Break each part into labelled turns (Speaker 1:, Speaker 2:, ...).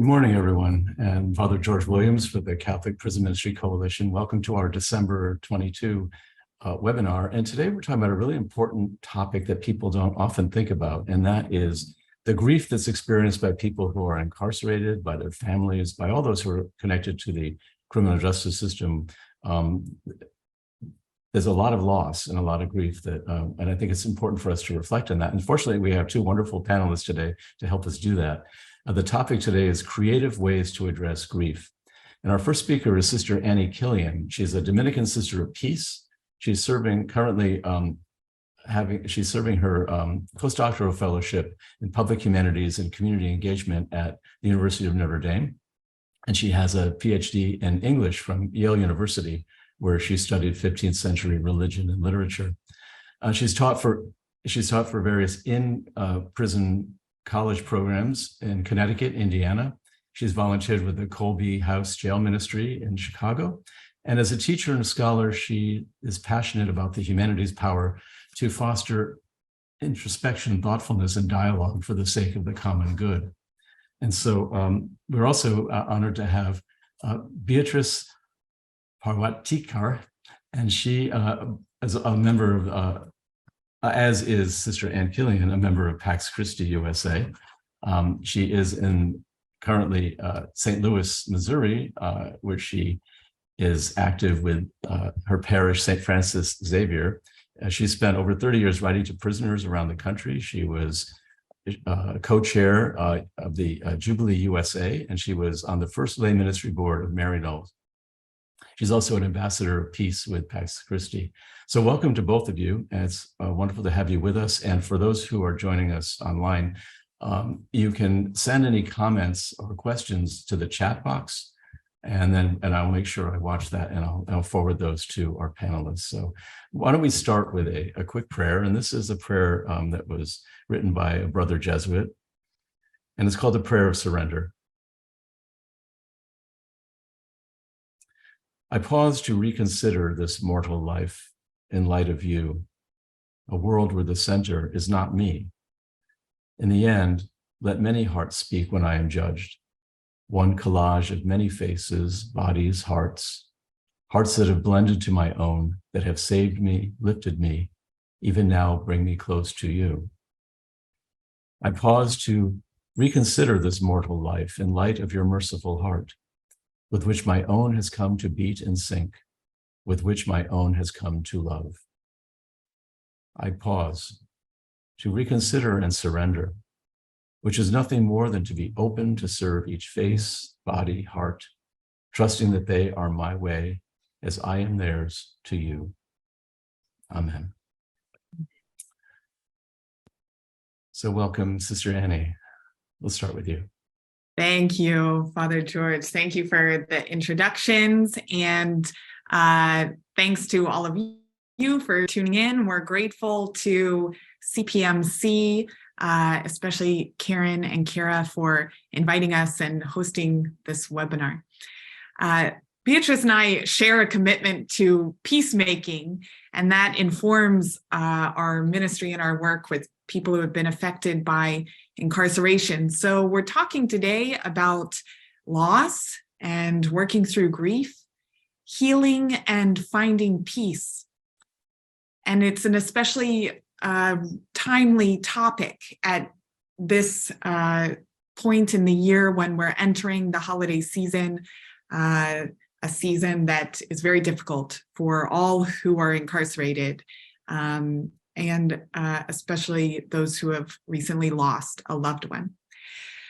Speaker 1: morning, everyone. And Father George Williams for the Catholic Prison Ministry Coalition. Welcome to our December 22 webinar. And today we're talking about a really important topic that people don't often think about, and that is the grief that's experienced by people who are incarcerated, by their families, by all those who are connected to the criminal justice system. There's a lot of loss and a lot of grief that, and I think it's important for us to reflect on that. And fortunately, we have two wonderful panelists today to help us do that. The topic today is creative ways to address grief. And our first speaker is Sister Annie Killian. She's a Dominican Sister of Peace. She's serving currently, she's serving her post-doctoral fellowship in Public Humanities and Community Engagement at the University of Notre Dame. And she has a PhD in English from Yale University, where she studied 15th century religion and literature. She's taught for various in-prison college programs in Connecticut, Indiana. She's volunteered with the Colby House Jail Ministry in Chicago. And as a teacher and a scholar, she is passionate about the humanities' power to foster introspection, thoughtfulness, and dialogue for the sake of the common good. And so we're also honored to have Beatrice Parwatikar, and she, as a member of as is Sister Anne Killian, a member of Pax Christi USA. She is in currently St. Louis, Missouri, where she is active with her parish, St. Francis Xavier. She spent over 30 years writing to prisoners around the country. She was co-chair of the Jubilee USA, and she was on the first lay ministry board of Maryknoll. She's also an ambassador of peace with Pax Christi. So welcome to both of you. And it's wonderful to have you with us. And for those who are joining us online, you can send any comments or questions to the chat box. And I'll make sure I watch that, and I'll forward those to our panelists. So why don't we start with a quick prayer? And this is a prayer that was written by a brother Jesuit, and it's called the Prayer of Surrender. I pause to reconsider this mortal life in light of you, a world where the center is not me. In the end, let many hearts speak when I am judged. One collage of many faces, bodies, hearts that have blended to my own, that have saved me, lifted me, even now bring me close to you. I pause to reconsider this mortal life in light of your merciful heart, with which my own has come to beat and sink, with which my own has come to love. I pause to reconsider and surrender, which is nothing more than to be open to serve each face, body, heart, trusting that they are my way as I am theirs to you. Amen. So welcome, Sister Annie. We'll start with you.
Speaker 2: Thank you, Father George. Thank you for the introductions, and thanks to all of you for tuning in. We're grateful to CPMC, especially Karen and Kira, for inviting us and hosting this webinar. Beatrice and I share a commitment to peacemaking, and that informs our ministry and our work with people who have been affected by incarceration. So we're talking today about loss and working through grief, healing and finding peace. And it's an especially timely topic at this point in the year when we're entering the holiday season, a season that is very difficult for all who are incarcerated, and especially those who have recently lost a loved one.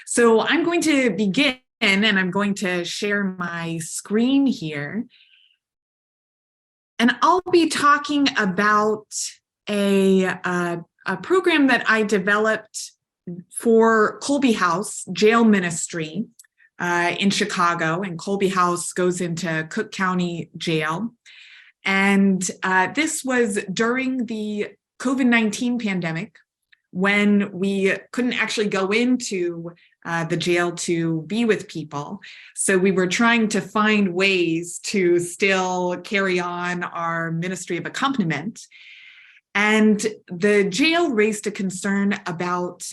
Speaker 2: So I'm going to begin, and I'm going to share my screen here. And I'll be talking about a program that I developed for Colby House Jail Ministry in Chicago. And Colby House goes into Cook County Jail. And this was during the COVID-19 pandemic, when we couldn't actually go into the jail to be with people. So we were trying to find ways to still carry on our ministry of accompaniment. And the jail raised a concern about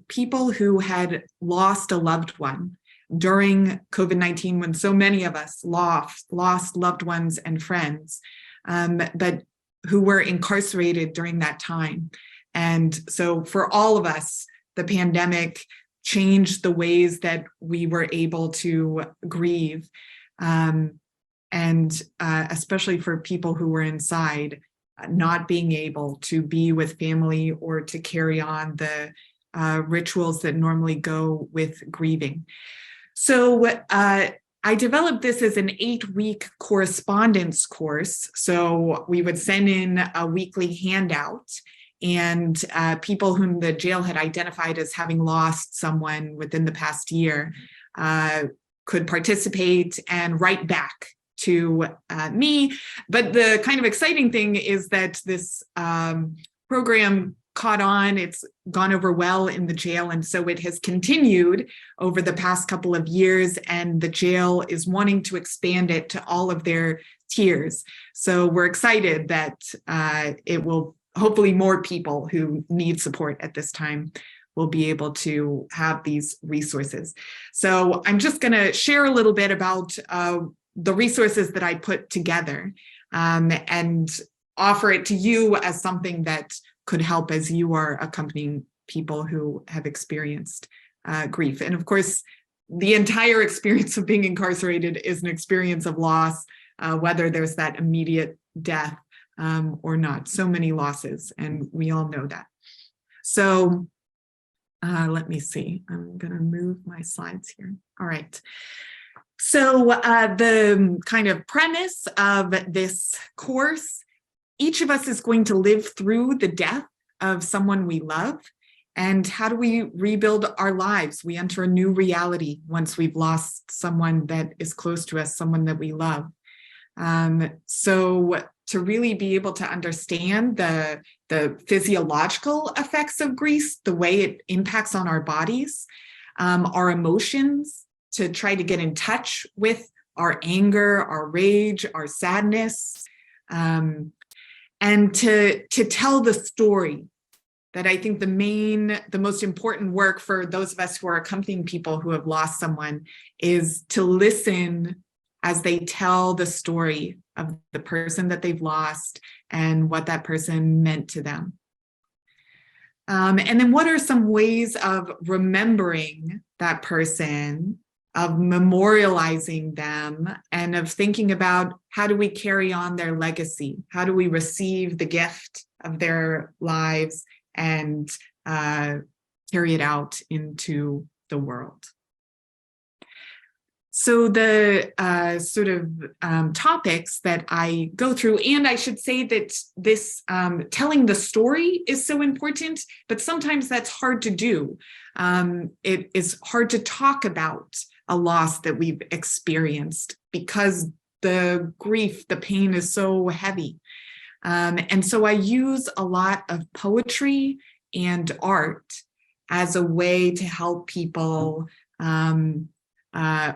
Speaker 2: people who had lost a loved one during COVID-19, when so many of us lost loved ones and friends, but who were incarcerated during that time. And so for all of us, the pandemic changed the ways that we were able to grieve. And especially for people who were inside, not being able to be with family or to carry on the rituals that normally go with grieving. So I developed this as an 8-week correspondence course. So we would send in a weekly handout, and people whom the jail had identified as having lost someone within the past year could participate and write back to me. But the kind of exciting thing is that this program caught on. It's gone over well in the jail, and so it has continued over the past couple of years, and the jail is wanting to expand it to all of their tiers. So we're excited that it will, hopefully more people who need support at this time will be able to have these resources. So I'm just going to share a little bit about the resources that I put together and offer it to you as something that could help as you are accompanying people who have experienced grief. And of course, the entire experience of being incarcerated is an experience of loss, whether there's that immediate death or not. So many losses, and we all know that. So let me see. I'm going to move my slides here. All right. So the kind of premise of this course, each of us is going to live through the death of someone we love. And how do we rebuild our lives? We enter a new reality once we've lost someone that is close to us, someone that we love. So to really be able to understand the physiological effects of grief, the way it impacts on our bodies, our emotions, to try to get in touch with our anger, our rage, our sadness, and to tell the story. That I think the most important work for those of us who are accompanying people who have lost someone is to listen as they tell the story of the person that they've lost and what that person meant to them. And then what are some ways of remembering that person, of memorializing them, and of thinking about how do we carry on their legacy? How do we receive the gift of their lives and carry it out into the world? So the sort of topics that I go through, and I should say that this telling the story is so important, but sometimes that's hard to do. It is hard to talk about a loss that we've experienced because the grief, the pain is so heavy. And so I use a lot of poetry and art as a way to help people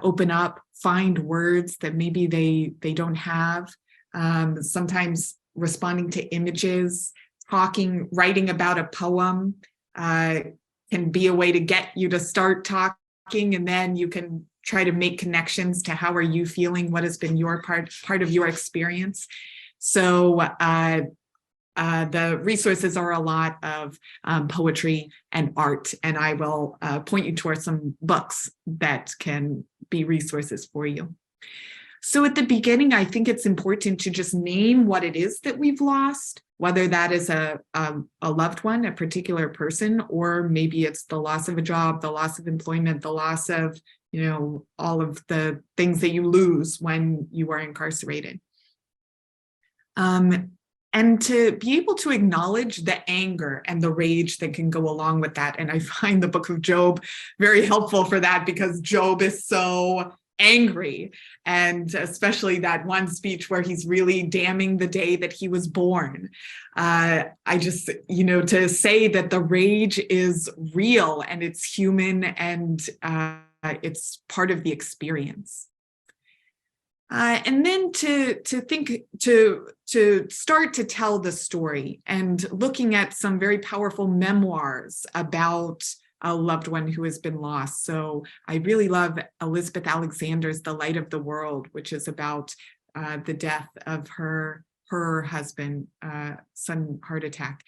Speaker 2: open up, find words that maybe they don't have. Sometimes responding to images, writing about a poem can be a way to get you to start talking, and then you can try to make connections to how are you feeling, what has been your part of your experience. So the resources are a lot of poetry and art, and I will point you towards some books that can be resources for you. So at the beginning, I think it's important to just name what it is that we've lost, whether that is a loved one, a particular person, or maybe it's the loss of a job, the loss of employment, the loss of, all of the things that you lose when you are incarcerated. And to be able to acknowledge the anger and the rage that can go along with that. And I find the book of Job very helpful for that, because Job is so angry, and especially that one speech where he's really damning the day that he was born. I just, to say that the rage is real and it's human and it's part of the experience. And then to start to tell the story, and looking at some very powerful memoirs about a loved one who has been lost. So I really love Elizabeth Alexander's The Light of the World, which is about the death of her husband, sudden heart attack.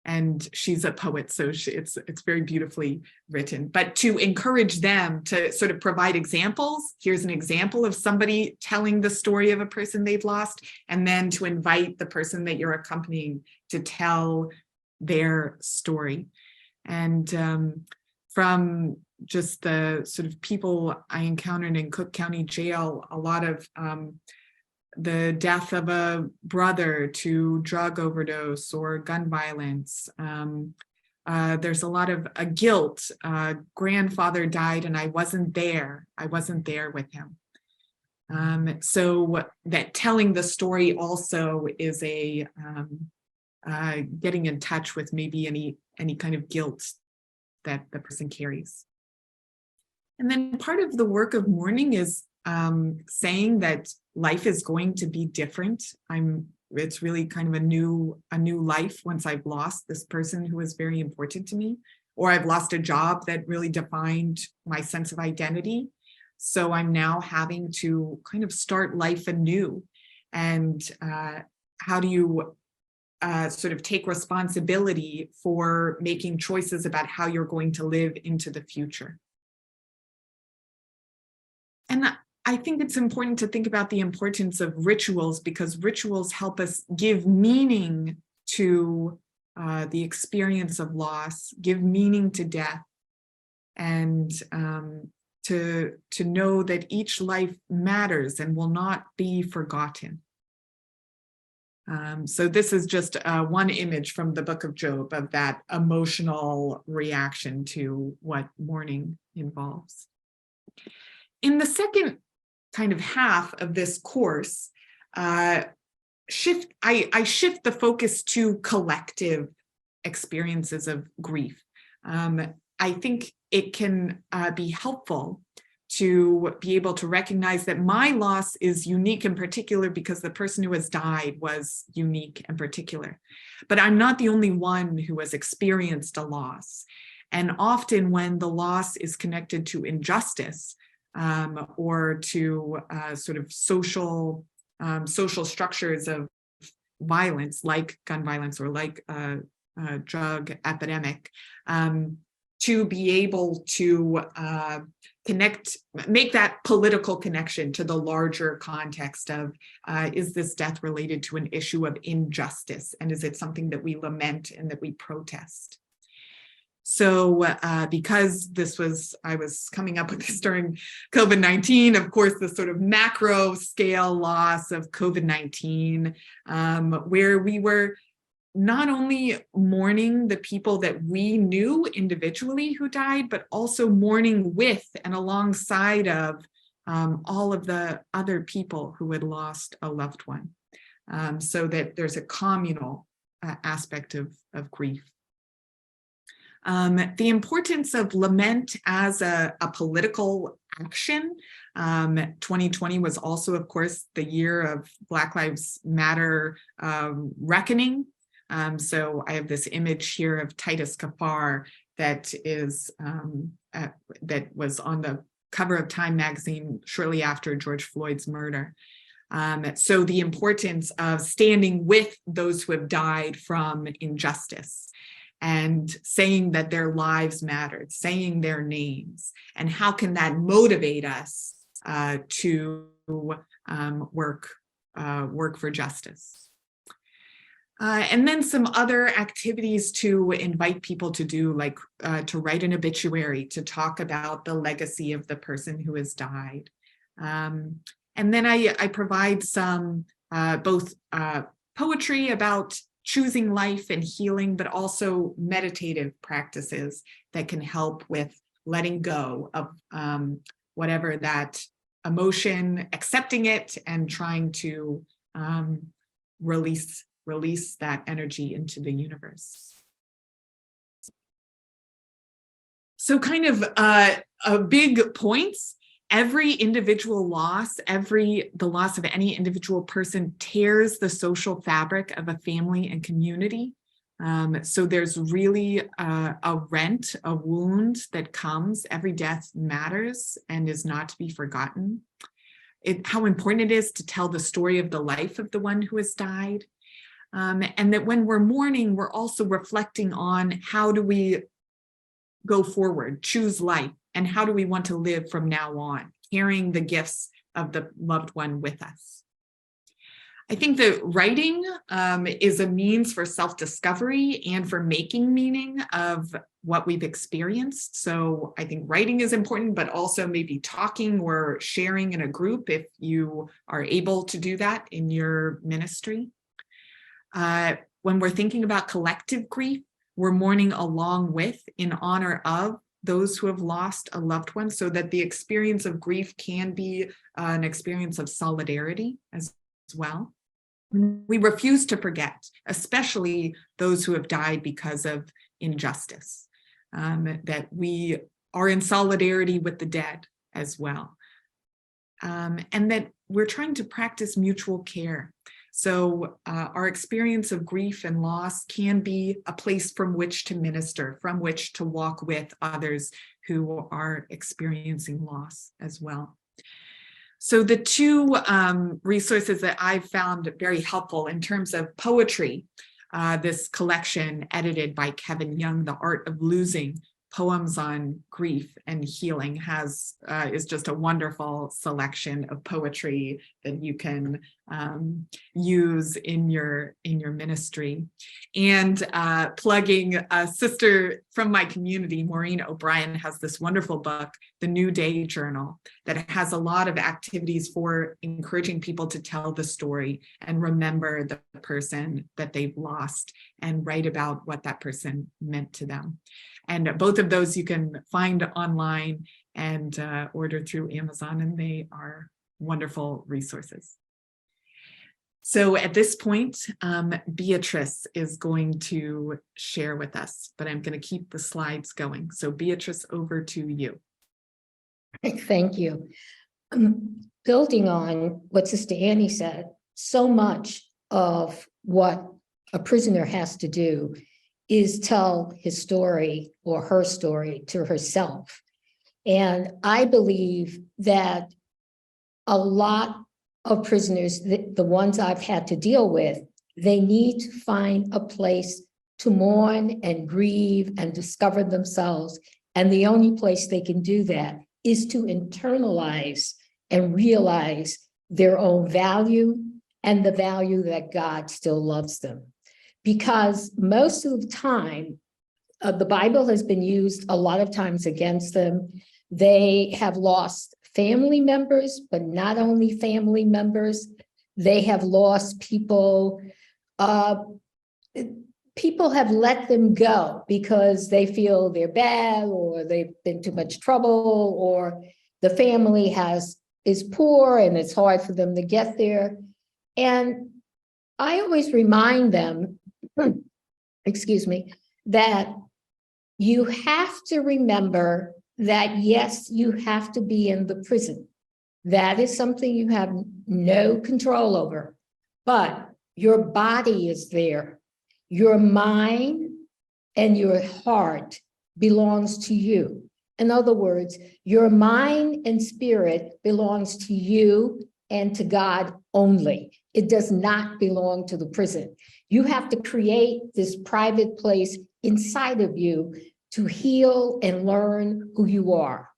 Speaker 2: And she's a poet, so it's very beautifully written. But to encourage them to sort of provide examples, here's an example of somebody telling the story of a person they've lost, and then to invite the person that you're accompanying to tell their story. And from just the sort of people I encountered in Cook County Jail, a lot of the death of a brother to drug overdose or gun violence. There's a lot of guilt. Grandfather died and I wasn't there. I wasn't there with him. So that telling the story also is a getting in touch with maybe any kind of guilt that the person carries. And then part of the work of mourning is saying that life is going to be different. It's really kind of a new life once I've lost this person who was very important to me, or I've lost a job that really defined my sense of identity. So I'm now having to kind of start life anew. And how do you sort of take responsibility for making choices about how you're going to live into the future? And I think it's important to think about the importance of rituals, because rituals help us give meaning to the experience of loss, give meaning to death, and to know that each life matters and will not be forgotten. So this is just one image from the book of Job of that emotional reaction to what mourning involves. In the second kind of half of this course, I shift the focus to collective experiences of grief. I think it can be helpful to be able to recognize that my loss is unique in particular because the person who has died was unique and particular. But I'm not the only one who has experienced a loss. And often when the loss is connected to injustice, or to sort of social structures of violence, like gun violence or like drug epidemic, to be able to make that political connection to the larger context of, is this death related to an issue of injustice? And is it something that we lament and that we protest? So because I was coming up with this during COVID-19, of course, the sort of macro scale loss of COVID-19, where we were not only mourning the people that we knew individually who died, but also mourning with and alongside of all of the other people who had lost a loved one, so that there's a communal aspect of grief. The importance of lament as a political action. 2020 was also, of course, the year of Black Lives Matter reckoning. So I have this image here of Titus Kaphar that was on the cover of Time magazine shortly after George Floyd's murder. So the importance of standing with those who have died from injustice, and saying that their lives mattered, saying their names, and how can that motivate us to work for justice. And then some other activities to invite people to do, like to write an obituary, to talk about the legacy of the person who has died. And then I provide some both poetry about choosing life and healing, but also meditative practices that can help with letting go of whatever that emotion, accepting it, and trying to release that energy into the universe. So kind of big points. Every individual loss, the loss of any individual person tears the social fabric of a family and community. So there's really a rent, a wound that comes. Every death matters and is not to be forgotten. How important it is to tell the story of the life of the one who has died. And that when we're mourning, we're also reflecting on how do we go forward, choose life, and how do we want to live from now on, carrying the gifts of the loved one with us. I think that writing is a means for self-discovery and for making meaning of what we've experienced. So I think writing is important, but also maybe talking or sharing in a group if you are able to do that in your ministry. When we're thinking about collective grief, we're mourning along with, in honor of, those who have lost a loved one, so that the experience of grief can be an experience of solidarity as well. We refuse to forget, especially those who have died because of injustice, that we are in solidarity with the dead as well, and that we're trying to practice mutual care. So our experience of grief and loss can be a place from which to minister, from which to walk with others who are experiencing loss as well. So the two resources that I've found very helpful in terms of poetry, this collection edited by Kevin Young, The Art of Losing, Poems on Grief and Healing, is just a wonderful selection of poetry that you can use in your ministry. And plugging a sister from my community, Maureen O'Brien, has this wonderful book, The New Day Journal, that has a lot of activities for encouraging people to tell the story and remember the person that they've lost and write about what that person meant to them. And both of those you can find online and order through Amazon, and they are wonderful resources. So at this point, Beatrice is going to share with us, but I'm going to keep the slides going. So Beatrice, over to you.
Speaker 3: Thank you. Building on what Sister Annie said, so much of what a prisoner has to do is tell his story or her story to herself. And I believe that a lot of prisoners, the ones I've had to deal with, they need to find a place to mourn and grieve and discover themselves. And the only place they can do that is to internalize and realize their own value and the value that God still loves them. Because most of the time, the Bible has been used a lot of times against them. They have lost family members, but not only family members. They have lost people. People have let them go because they feel they're bad, or they've been too much trouble, or the family is poor and it's hard for them to get there. And I always remind them, excuse me, that you have to remember that, yes, you have to be in the prison. That is something you have no control over, but your body is there. Your mind and your heart belongs to you. In other words, your mind and spirit belongs to you and to God only. It does not belong to the prison. You have to create this private place inside of you to heal and learn who you are.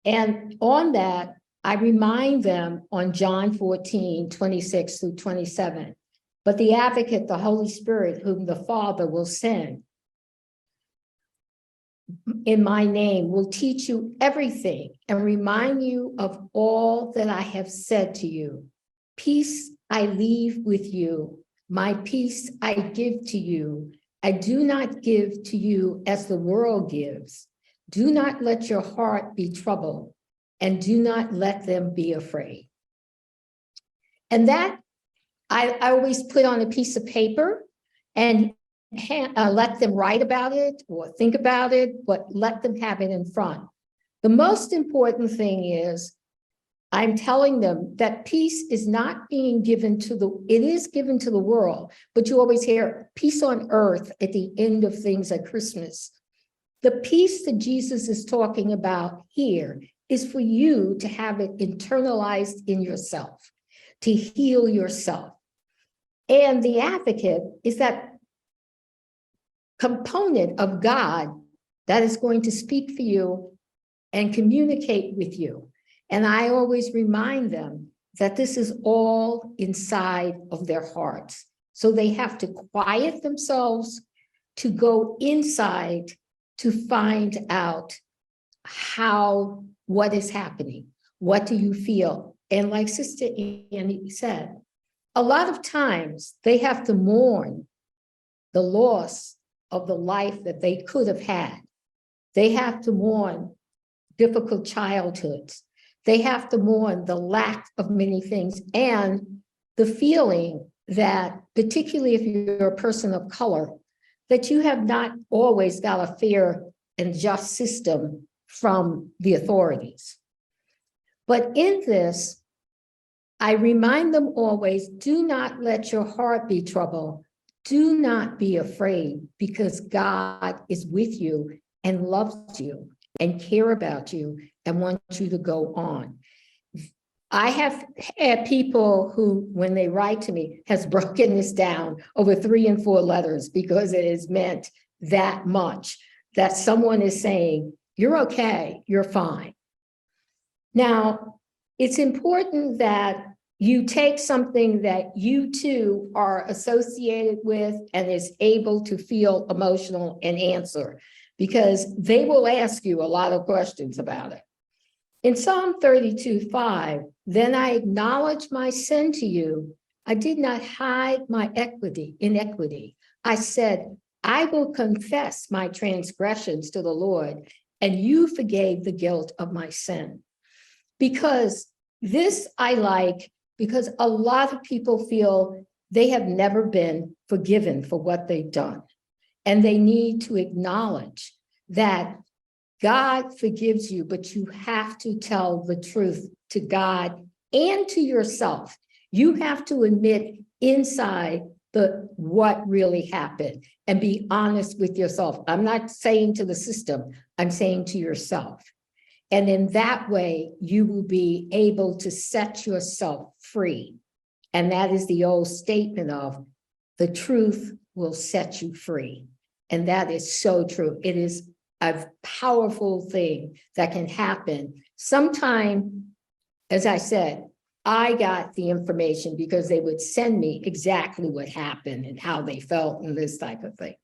Speaker 3: And on that, I remind them on John 14, 26 through 27, but the advocate, the Holy Spirit, whom the Father will send in my name, will teach you everything and remind you of all that I have said to you. Peace I leave with you. My peace I give to you. I do not give to you as the world gives. Do not let your heart be troubled, and do not let them be afraid. And that I always put on a piece of paper and let them write about it or think about it, but let them have it in front. The most important thing is I'm telling them that peace is not being given to it is given to the world, but you always hear peace on earth at the end of things at Christmas. The peace that Jesus is talking about here is for you to have it internalized in yourself, to heal yourself. And the advocate is that component of God that is going to speak for you and communicate with you. And I always remind them that this is all inside of their hearts. So they have to quiet themselves to go inside to find out what is happening. What do you feel? And like Sister Annie said, a lot of times they have to mourn the loss of the life that they could have had. They have to mourn difficult childhoods. They have to mourn the lack of many things and the feeling that, particularly if you're a person of color, that you have not always got a fair and just system from the authorities. But in this, I remind them always, do not let your heart be troubled. Do not be afraid, because God is with you and loves you and care about you and wants you to go on. I have had people who, when they write to me, has broken this down over 3 and 4 letters because it is meant that much, that someone is saying, you're okay, you're fine. Now, it's important that you take something that you too are associated with and is able to feel emotional and answer, because they will ask you a lot of questions about it. In Psalm 32:5, then I acknowledge my sin to you. I did not hide my inequity. I said, I will confess my transgressions to the Lord, and you forgave the guilt of my sin. Because this I like, because a lot of people feel they have never been forgiven for what they've done. And they need to acknowledge that God forgives you, but you have to tell the truth to God and to yourself. You have to admit inside what really happened and be honest with yourself. I'm not saying to the system, I'm saying to yourself. And in that way, you will be able to set yourself free. And that is the old statement of the truth will set you free. And that is so true. It is a powerful thing that can happen. Sometime, as I said, I got the information because they would send me exactly what happened and how they felt and this type of thing.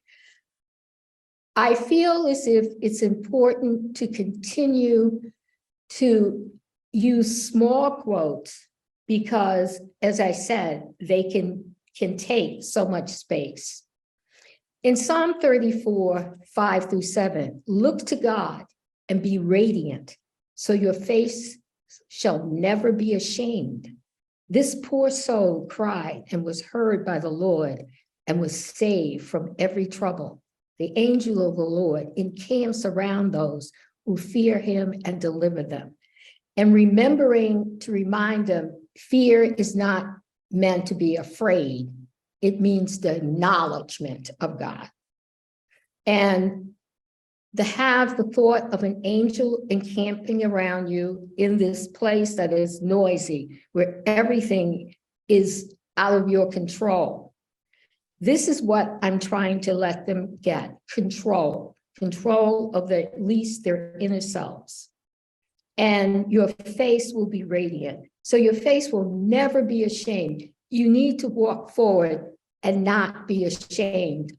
Speaker 3: I feel as if it's important to continue to use small quotes because, as I said, they can take so much space. In Psalm 34:5-7, look to God and be radiant, so your face shall never be ashamed. This poor soul cried and was heard by the Lord and was saved from every trouble. The angel of the Lord encamps around those who fear him and deliver them. And remembering to remind them, fear is not meant to be afraid. It means the acknowledgement of God. And to have the thought of an angel encamping around you in this place that is noisy, where everything is out of your control. This is what I'm trying to let them get, control of at least their inner selves. And your face will be radiant. So your face will never be ashamed. You need to walk forward and not be ashamed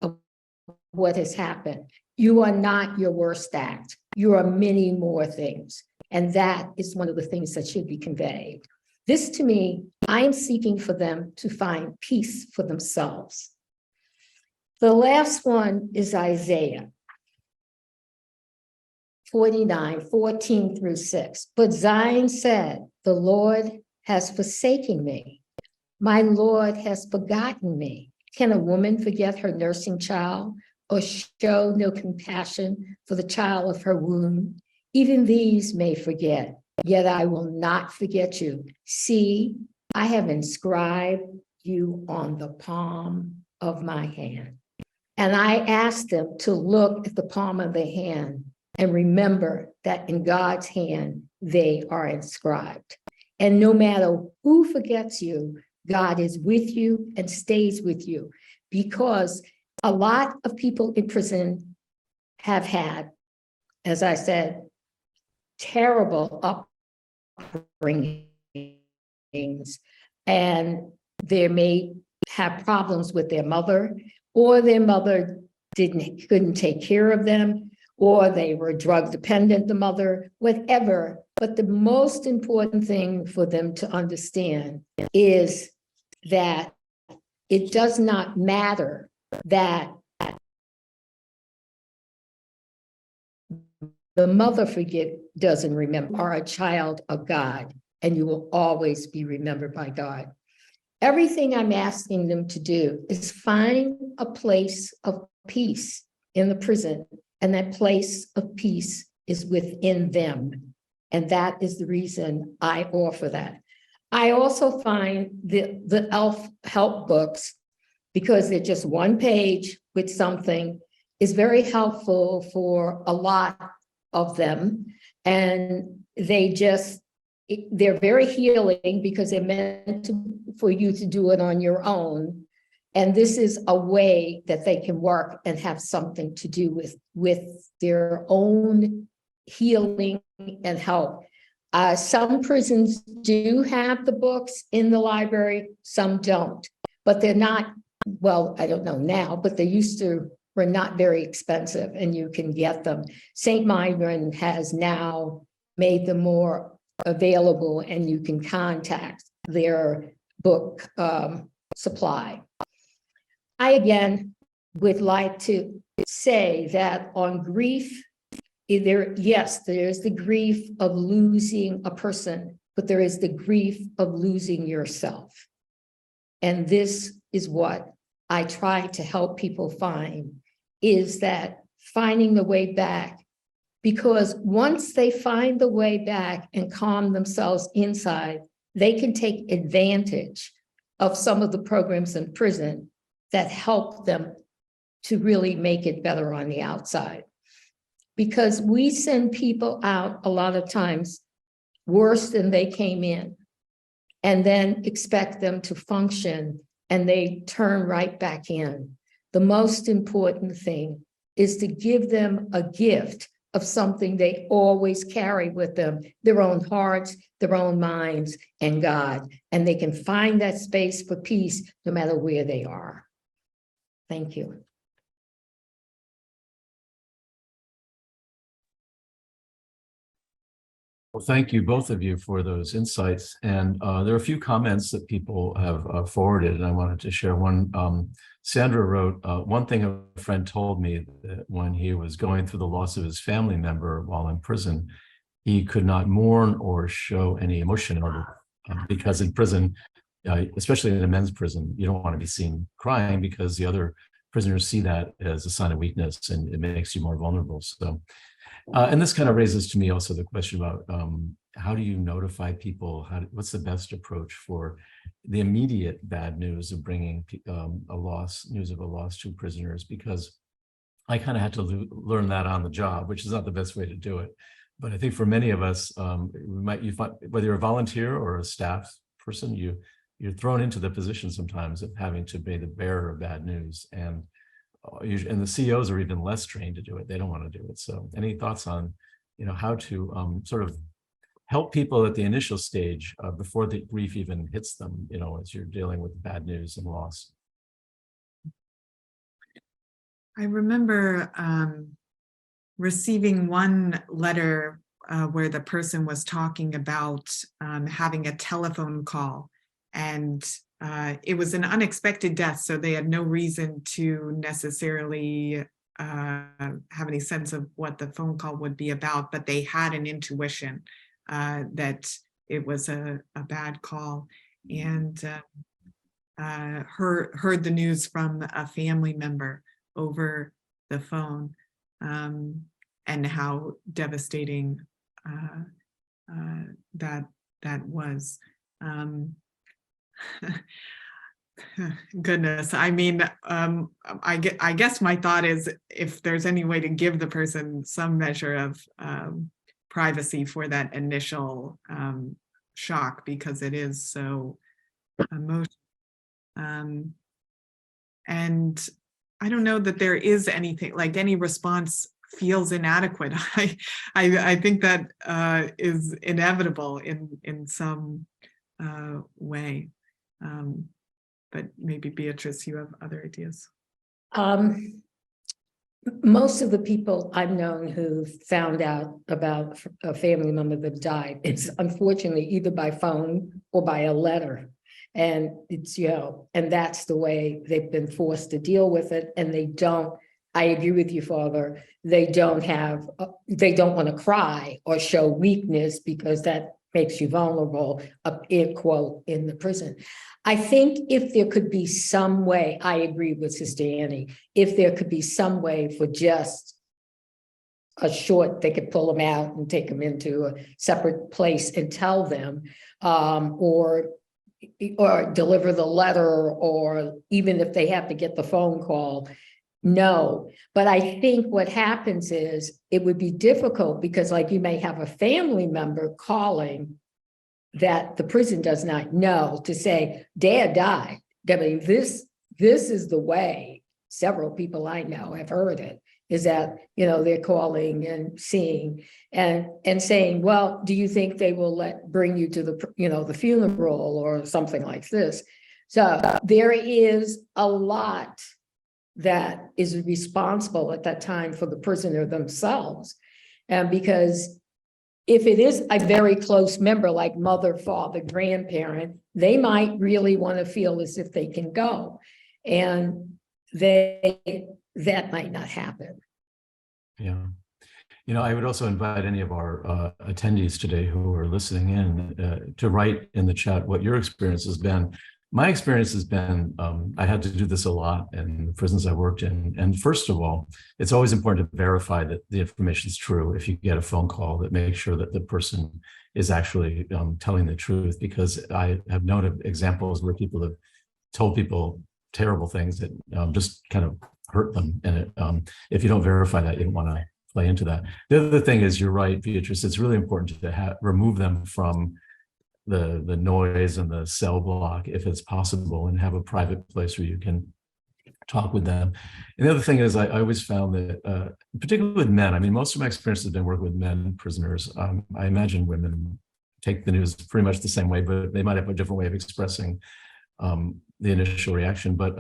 Speaker 3: of what has happened. You are not your worst act. You are many more things. And that is one of the things that should be conveyed. This, to me, I am seeking for them to find peace for themselves. The last one is Isaiah 49:14-6. But Zion said, the Lord has forsaken me. My Lord has forgotten me. Can a woman forget her nursing child or show no compassion for the child of her womb? Even these may forget, yet I will not forget you. See, I have inscribed you on the palm of my hand. And I asked them to look at the palm of the hand and remember that in God's hand, they are inscribed. And no matter who forgets you, God is with you and stays with you, because a lot of people in prison have had, as I said, terrible upbringings, and they may have problems with their mother, or their mother couldn't take care of them, or they were drug dependent, the mother, whatever. But the most important thing for them to understand is that it does not matter that the mother doesn't remember, are a child of God, and you will always be remembered by God. Everything I'm asking them to do is find a place of peace in the prison, and that place of peace is within them. And that is the reason I offer that. I also find the ELF help books, because they're just one page with something, is very helpful for a lot of them. And they're very healing, because they're meant for you to do it on your own. And this is a way that they can work and have something to do with their own healing and help. Some prisons do have the books in the library, some don't, but they're not, well, I don't know now, but they were not very expensive, and you can get them. St. Myron has now made them more available, and you can contact their book supply. I again would like to say that on grief, yes, there's the grief of losing a person, but there is the grief of losing yourself. And this is what I try to help people find, is that finding the way back. Because once they find the way back and calm themselves inside, they can take advantage of some of the programs in prison that help them to really make it better on the outside. Because we send people out a lot of times worse than they came in, and then expect them to function, and they turn right back in. The most important thing is to give them a gift of something they always carry with them, their own hearts, their own minds, and God. And they can find that space for peace no matter where they are. Thank you.
Speaker 1: Well, thank you, both of you, for those insights. And there are a few comments that people have forwarded, and I wanted to share one. Sandra wrote, one thing a friend told me, that when he was going through the loss of his family member while in prison, he could not mourn or show any emotion because in prison, especially in a men's prison, you don't want to be seen crying, because the other prisoners see that as a sign of weakness, and it makes you more vulnerable. So, and this kind of raises to me also the question about how do you notify people? What's the best approach for the immediate bad news of bringing news of a loss to prisoners? Because I kind of had to learn that on the job, which is not the best way to do it. But I think for many of us, you find, whether you're a volunteer or a staff person, you're thrown into the position sometimes of having to be the bearer of bad news, and the CEOs are even less trained to do it. They don't want to do it. So, any thoughts on, how to sort of help people at the initial stage before the grief even hits them, as you're dealing with bad news and loss?
Speaker 2: I remember receiving one letter where the person was talking about having a telephone call, and it was an unexpected death, so they had no reason to necessarily have any sense of what the phone call would be about, but they had an intuition that it was a bad call, and heard the news from a family member over the phone, and how devastating that was. Goodness, I mean, I guess my thought is if there's any way to give the person some measure of privacy for that initial shock, because it is so emotional. And I don't know that there is anything, like any response feels inadequate. I think that is inevitable in some way. But maybe Beatrice, you have other ideas.
Speaker 3: Most of the people I've known who found out about a family member that died, it's unfortunately either by phone or by a letter. And it's, and that's the way they've been forced to deal with it. And they don't, I agree with you, Father, they don't want to cry or show weakness because that makes you vulnerable, air quote, in the prison. I think if there could be some way, I agree with Sister Annie, if there could be some way for just a short, they could pull them out and take them into a separate place and tell them, or deliver the letter, or even if they have to get the phone call. No, but I think what happens is it would be difficult because, like, you may have a family member calling that the prison does not know to say, Dad died. I mean, this is the way several people I know have heard it, is that, they're calling and seeing and saying, well, do you think they will bring you to the funeral or something like this? So there is a lot that is responsible at that time for the prisoner themselves. And because if it is a very close member, like mother, father, grandparent, they might really want to feel as if they can go. And that might not happen.
Speaker 1: Yeah. I would also invite any of our attendees today who are listening in to write in the chat what your experience has been. My experience has been, I had to do this a lot in the prisons I worked in. And first of all, it's always important to verify that the information is true. If you get a phone call, that make sure that the person is actually telling the truth, because I have known of examples where people have told people terrible things that just kind of hurt them. And if you don't verify that, you don't want to play into that. The other thing is, you're right, Beatrice, it's really important to remove them from the noise and the cell block if it's possible, and have a private place where you can talk with them. And the other thing is, I always found that, particularly with men, I mean, most of my experience has been working with men prisoners. I imagine women take the news pretty much the same way, but they might have a different way of expressing the initial reaction. But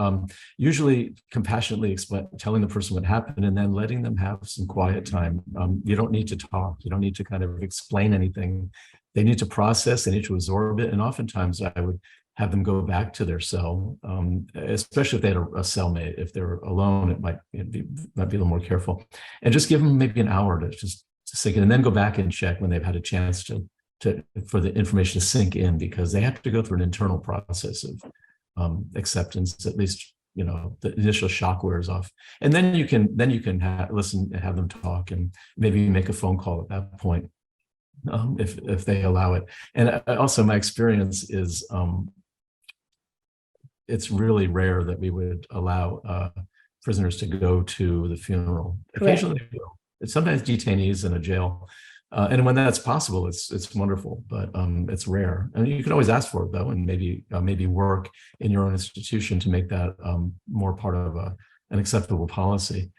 Speaker 1: usually compassionately telling the person what happened, and then letting them have some quiet time. You don't need to talk. You don't need to kind of explain anything. They need to process, they need to absorb it. And oftentimes I would have them go back to their cell, especially if they had a cellmate. If they're alone, it might be a little more careful. And just give them maybe an hour to sink in, and then go back and check when they've had a chance for the information to sink in, because they have to go through an internal process of acceptance, at least, the initial shock wears off. And then you can listen and have them talk, and maybe make a phone call at that point. If they allow it. And also my experience is it's really rare that we would allow prisoners to go to the funeral. Occasionally they will. It's sometimes detainees in a jail. And when that's possible, it's wonderful, but it's rare. And you can always ask for it though, and maybe work in your own institution to make that more part of an acceptable policy.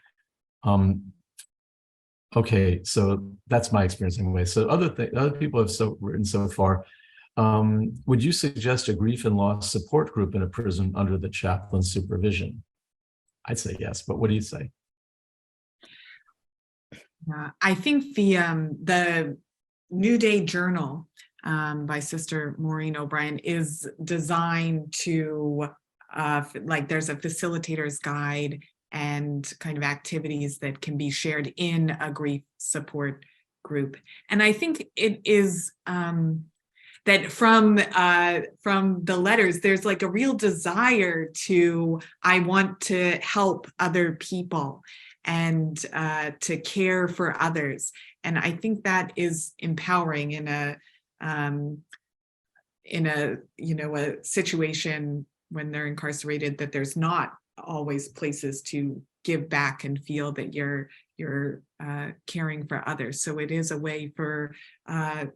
Speaker 1: Okay, so that's my experience anyway. So other people have written so far. Would you suggest a grief and loss support group in a prison under the chaplain's supervision? I'd say yes, but what do you say?
Speaker 2: I think the New Day Journal by Sister Maureen O'Brien is designed to, there's a facilitator's guide and kind of activities that can be shared in a grief support group. And I think it is that from the letters, there's like a real desire I want to help other people. and to care for others. And I think that is empowering in a a situation when they're incarcerated, that there's not always places to give back and feel that you're caring for others. So it is a way for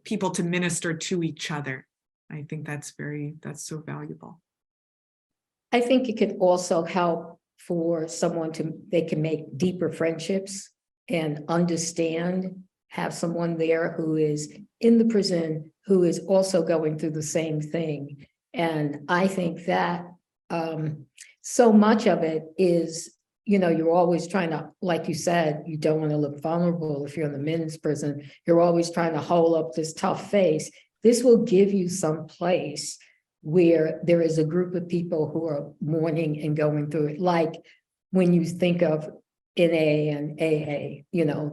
Speaker 2: people to minister to each other. I think that's so valuable.
Speaker 3: I think it could also help for someone they can make deeper friendships and understand, have someone there who is in the prison, who is also going through the same thing. And I think that so much of it is, you're always trying to, like you said, you don't want to look vulnerable if you're in the men's prison. You're always trying to hold up this tough face. This will give you some place where there is a group of people who are mourning and going through it. Like when you think of NA and AA,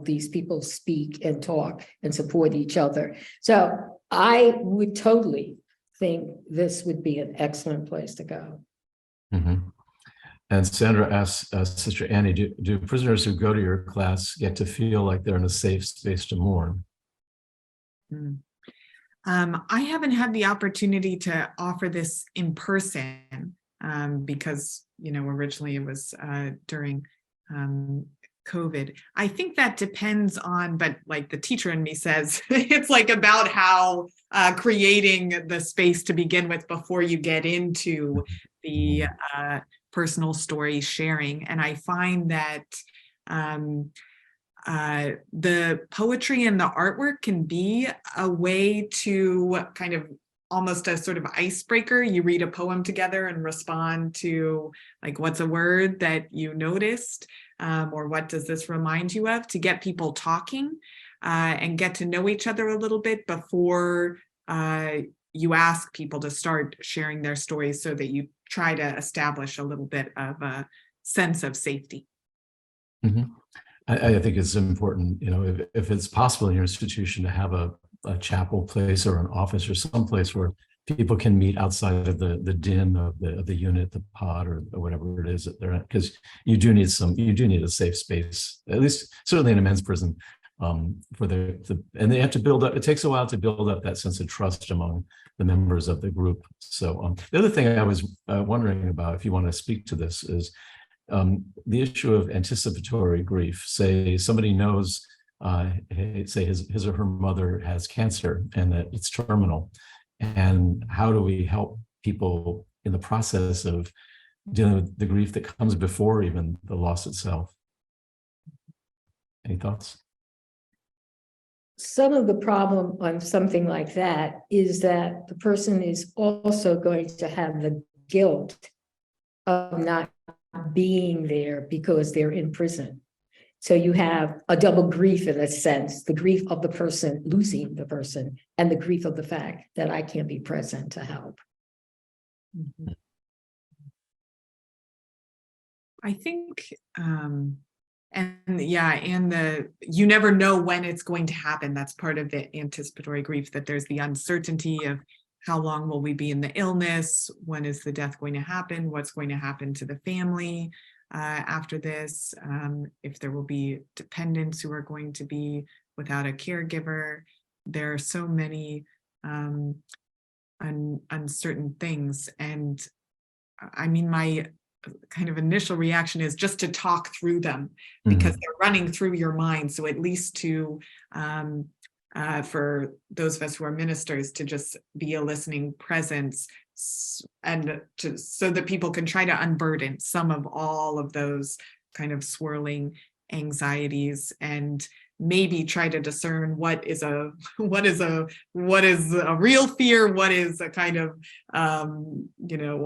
Speaker 3: these people speak and talk and support each other. So I would totally think this would be an excellent place to go.
Speaker 1: Mm-hmm. And Sandra asks Sister Annie, do prisoners who go to your class get to feel like they're in a safe space to mourn?
Speaker 2: I haven't had the opportunity to offer this in person because, originally it was during COVID. I think that depends on, but like the teacher in me says, it's like about how creating the space to begin with before you get into the personal story sharing. And I find that the poetry and the artwork can be a way to kind of almost a sort of icebreaker. You read a poem together and respond to like, what's a word that you noticed? Or what does this remind you of, to get people talking and get to know each other a little bit before you ask people to start sharing their stories, so that you try to establish a little bit of a sense of safety.
Speaker 1: Mm-hmm. I think it's important, if it's possible in your institution to have a chapel place or an office or some place where people can meet outside of the din of the unit, the pod, or whatever it is that they're at, because you do need a safe space, at least certainly in a men's prison, and they have to build up. It takes a while to build up that sense of trust among the members of the group. So the other thing I was wondering about, if you want to speak to this, is the issue of anticipatory grief. Say somebody knows, say his or her mother has cancer and that it's terminal. And how do we help people in the process of dealing with the grief that comes before even the loss itself? Any thoughts?
Speaker 3: Some of the problem on something like that is that the person is also going to have the guilt of not being there because they're in prison. So you have a double grief in a sense, the grief of the person losing the person and the grief of the fact that I can't be present to help.
Speaker 2: Mm-hmm. I think, you never know when it's going to happen. That's part of the anticipatory grief, that there's the uncertainty of how long will we be in the illness? When is the death going to happen? What's going to happen to the family after this? If there will be dependents who are going to be without a caregiver. There are so many uncertain things. And I mean, my kind of initial reaction is just to talk through them, because they're running through your mind. So at least to for those of us who are ministers, to just be a listening presence, and so that people can try to unburden some of all of those kind of swirling anxieties, and maybe try to discern what is a real fear, what is a kind of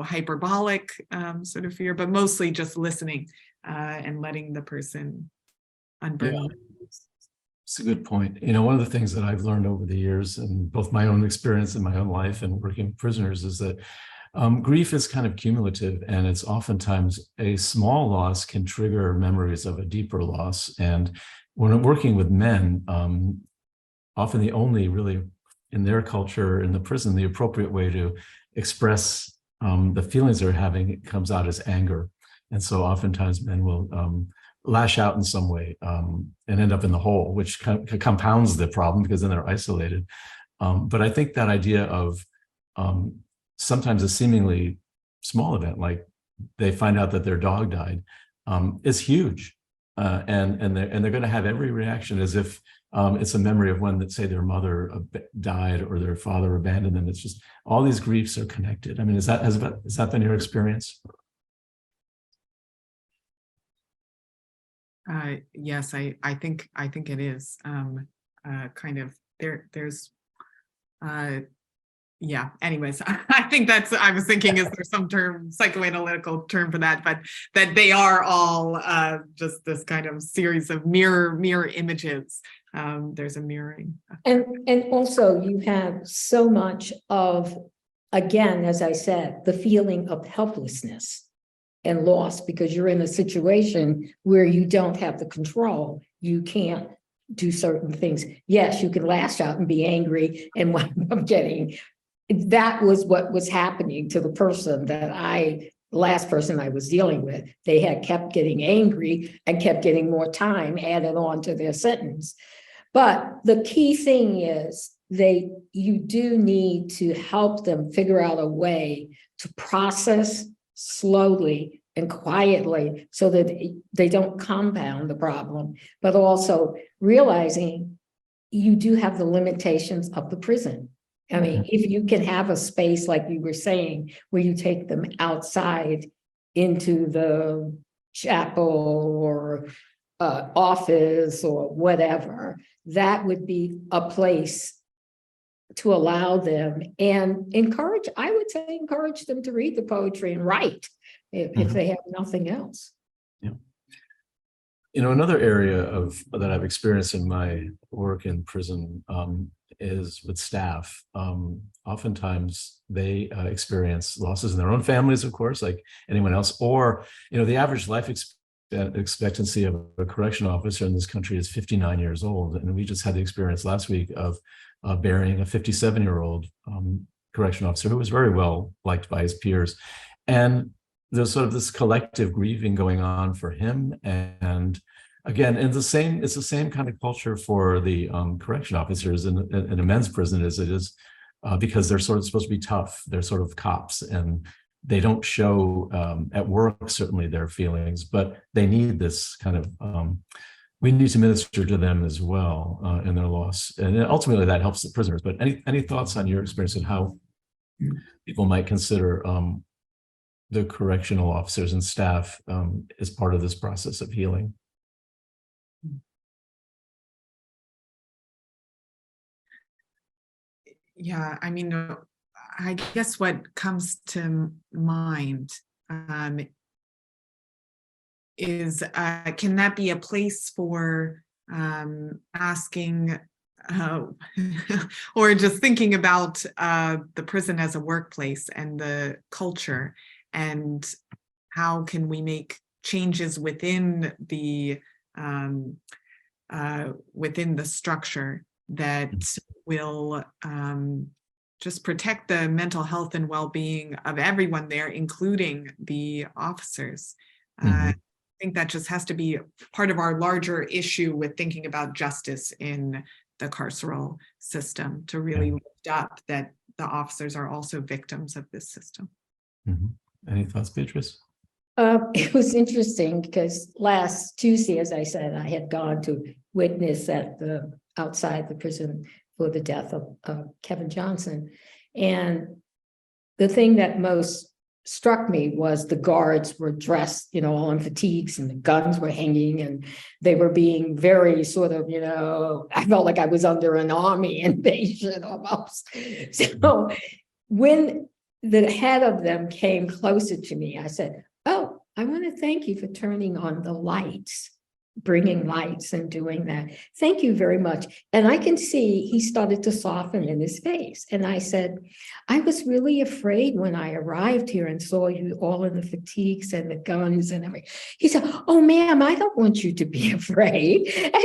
Speaker 2: hyperbolic sort of fear, but mostly just listening and letting the person unburden.
Speaker 1: Yeah. It's a good point. One of the things that I've learned over the years, and both my own experience in my own life and working with prisoners, is that grief is kind of cumulative, and it's oftentimes a small loss can trigger memories of a deeper loss. And when I'm working with men, often the only really, in their culture, in the prison, the appropriate way to express the feelings they're having, it comes out as anger. And so oftentimes men will lash out in some way and end up in the hole, which compounds the problem because then they're isolated. But I think that idea of sometimes a seemingly small event, like they find out that their dog died, is huge. And they're going to have every reaction as if it's a memory of when, let's say, their mother died or their father abandoned them. It's just all these griefs are connected. I mean, has that been your experience?
Speaker 2: Yes, I think it is kind of there's yeah, anyways, I think I was thinking, is there some psychoanalytical term for that, but that they are all just this kind of series of mirror images. There's a mirroring.
Speaker 3: And also you have so much of, again, as I said, the feeling of helplessness and loss, because you're in a situation where you don't have the control. You can't do certain things. Yes, you can lash out and be angry and wind up getting. That was what was happening to the person last person I was dealing with. They had kept getting angry and kept getting more time added on to their sentence. But the key thing is you do need to help them figure out a way to process slowly and quietly so that they don't compound the problem, but also realizing you do have the limitations of the prison. I mean, if you can have a space, like you were saying, where you take them outside into the chapel or office or whatever, that would be a place to allow them and encourage them to read the poetry and write if they have nothing else.
Speaker 1: Yeah. You know, another area that I've experienced in my work in prison is with staff. Oftentimes they experience losses in their own families, of course, like anyone else, or, you know, the average life expectancy of a correction officer in this country is 59 years old. And we just had the experience last week of burying a 57-year-old correction officer who was very well liked by his peers. And there's sort of this collective grieving going on for him. And again, it's the same kind of culture for the correction officers in a men's prison as it is because they're sort of supposed to be tough. They're sort of cops, and they don't show at work, certainly, their feelings, but they need this kind of, we need to minister to them as well in their loss. And ultimately that helps the prisoners. But any thoughts on your experience and how people might consider the correctional officers and staff as part of this process of healing?
Speaker 2: Yeah, I mean, I guess what comes to mind is, can that be a place for asking or just thinking about the prison as a workplace and the culture, and how can we make changes within the structure that will just protect the mental health and well-being of everyone there, including the officers. I think that just has to be part of our larger issue with thinking about justice in the carceral system, to really lift up that the officers are also victims of this system.
Speaker 1: Any thoughts, Beatrice?
Speaker 3: It was interesting because last Tuesday, as I said, I had gone to witness outside the prison for the death of Kevin Johnson. And the thing that most struck me was the guards were dressed, all in fatigues, and the guns were hanging, and they were being very sort of, I felt like I was under an army invasion almost. So when the head of them came closer to me, I said, "Oh, I want to thank you for turning on the lights, bringing lights and doing that. Thank you very much." And I can see he started to soften in his face. And I said, "I was really afraid when I arrived here and saw you all in the fatigues and the guns and everything." He said, "Oh, ma'am, I don't want you to be afraid." And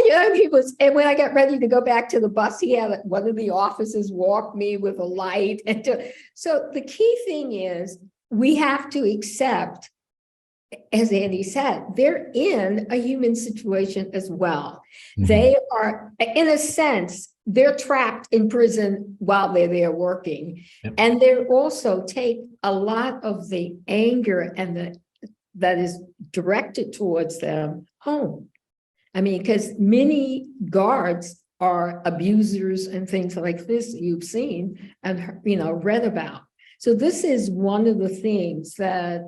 Speaker 3: and when I got ready to go back to the bus, he had one of the officers walk me with a light. So the key thing is we have to accept as Andy said, they're in a human situation as well.
Speaker 1: Mhm.
Speaker 3: They are, in a sense, they're trapped in prison while they're there working.
Speaker 1: Yep.
Speaker 3: And they also take a lot of the anger and that is directed towards them home. I mean, because many guards are abusers and things like this you've seen and, read about. So this is one of the things that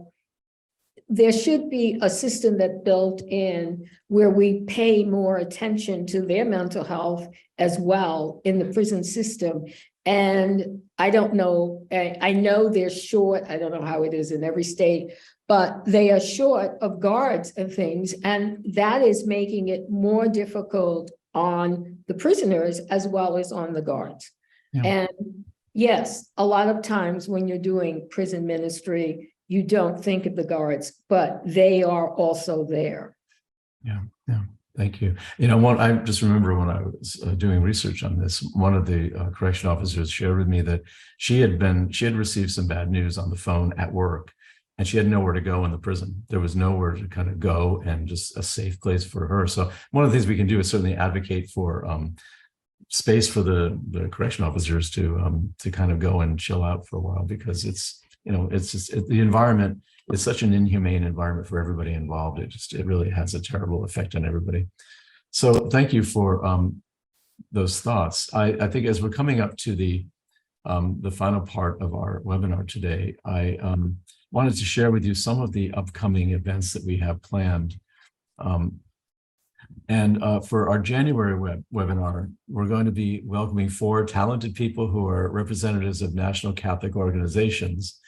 Speaker 3: there should be a system that built in where we pay more attention to their mental health as well in the prison system. And I don't know, I know they're short, I don't know how it is in every state, but they are short of guards and things, and that is making it more difficult on the prisoners as well as on the guards.
Speaker 1: Yeah.
Speaker 3: And yes, a lot of times when you're doing prison ministry, you don't think of the guards, but they are also there.
Speaker 1: Yeah. Thank you. I just remember when I was doing research on this, one of the correction officers shared with me that she had received some bad news on the phone at work, and she had nowhere to go in the prison. There was nowhere to kind of go and just a safe place for her. So one of the things we can do is certainly advocate for space for the correction officers to kind of go and chill out for a while, because it's the environment is such an inhumane environment for everybody involved. It really has a terrible effect on everybody. So thank you for those thoughts. I think as we're coming up to the final part of our webinar today, I wanted to share with you some of the upcoming events that we have planned. And for our January webinar, we're going to be welcoming 4 talented people who are representatives of national Catholic organizations.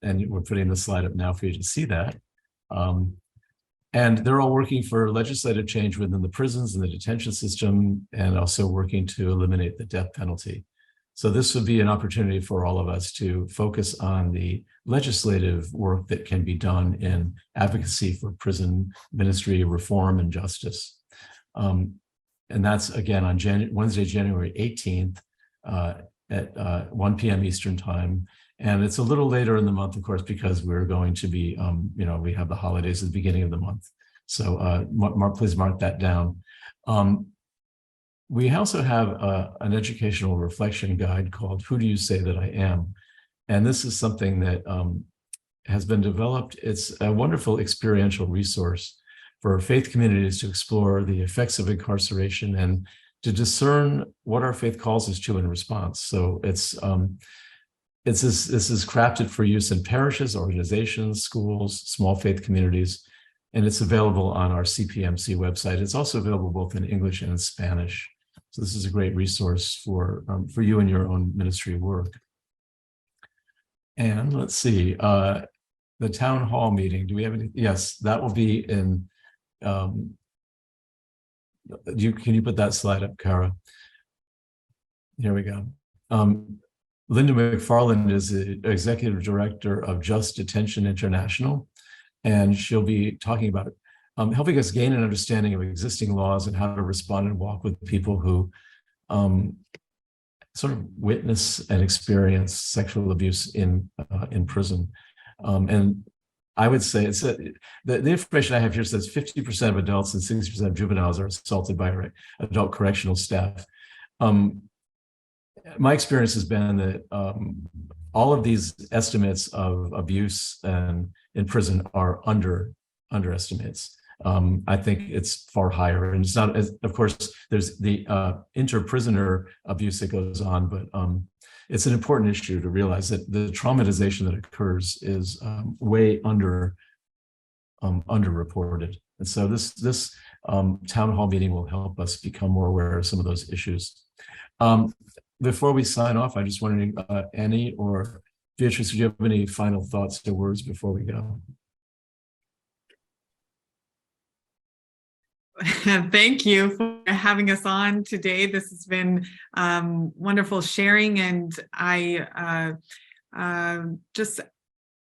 Speaker 1: And we're putting the slide up now for you to see that. And they're all working for legislative change within the prisons and the detention system, and also working to eliminate the death penalty. So this would be an opportunity for all of us to focus on the legislative work that can be done in advocacy for prison ministry, reform, and justice. And that's, again, on Wednesday, January 18th at 1 p.m. Eastern Time. And it's a little later in the month, of course, because we're going to be, we have the holidays at the beginning of the month. So please mark that down. We also have an educational reflection guide called Who Do You Say That I Am? And this is something that has been developed. It's a wonderful experiential resource for faith communities to explore the effects of incarceration and to discern what our faith calls us to in response. So this is crafted for use in parishes, organizations, schools, small faith communities, and it's available on our CPMC website. It's also available both in English and in Spanish. So this is a great resource for you and your own ministry work. And let's see, the town hall meeting. Do we have any? Yes, that will be in. Can you put that slide up, Kara? Here we go. Linda McFarland is the executive director of Just Detention International, and she'll be talking about helping us gain an understanding of existing laws and how to respond and walk with people who sort of witness and experience sexual abuse in prison. And I would say it's the information I have here says 50% of adults and 60% of juveniles are assaulted by adult correctional staff. My experience has been that all of these estimates of abuse and in prison are underestimates. I think it's far higher, and it's not as, of course, there's the inter-prisoner abuse that goes on, but it's an important issue to realize that the traumatization that occurs is way underreported. And so this town hall meeting will help us become more aware of some of those issues. Before we sign off, I just wondering, Annie or Beatrice, do you have any final thoughts or words before we go?
Speaker 2: Thank you for having us on today. This has been wonderful sharing, and I just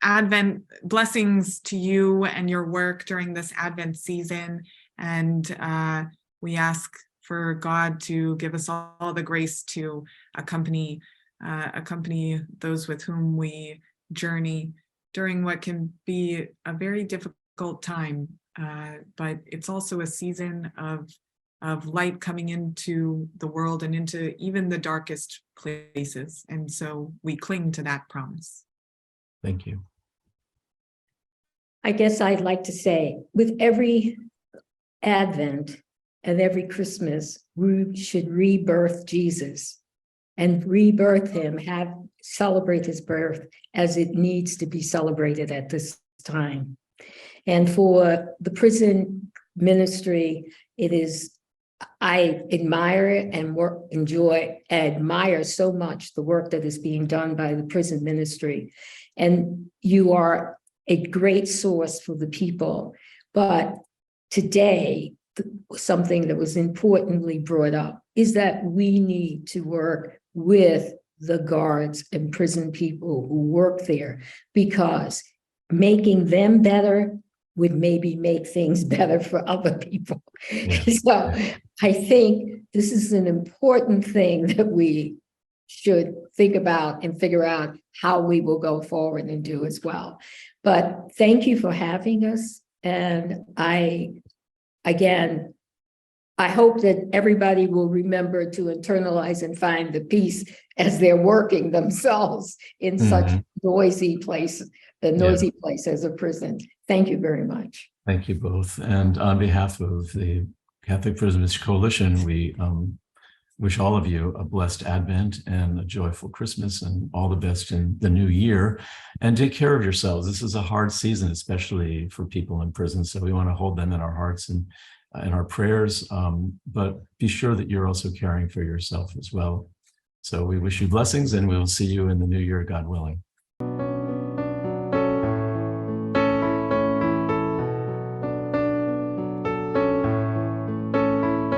Speaker 2: Advent blessings to you and your work during this Advent season. And we ask for God to give us all the grace to accompany those with whom we journey during what can be a very difficult time. But it's also a season of light coming into the world and into even the darkest places. And so we cling to that promise.
Speaker 1: Thank you.
Speaker 3: I guess I'd like to say, with every Advent and every Christmas, we should rebirth Jesus and rebirth him, celebrate his birth as it needs to be celebrated at this time. And for the prison ministry, I admire and admire so much the work that is being done by the prison ministry. And you are a great source for the people. But today, something that was importantly brought up is that we need to work with the guards and prison people who work there, because making them better would maybe make things better for other people. Yeah. So I think this is an important thing that we should think about and figure out how we will go forward and do as well. But thank you for having us. And I hope that everybody will remember to internalize and find the peace as they're working themselves in such noisy place as a prison. Thank you very much.
Speaker 1: Thank you both. And on behalf of the Catholic Prisoners Coalition, we wish all of you a blessed Advent and a joyful Christmas and all the best in the new year. And take care of yourselves. This is a hard season, especially for people in prison. So we want to hold them in our hearts and in our prayers, but be sure that you're also caring for yourself as well. So we wish you blessings, and we will see you in the new year, God willing.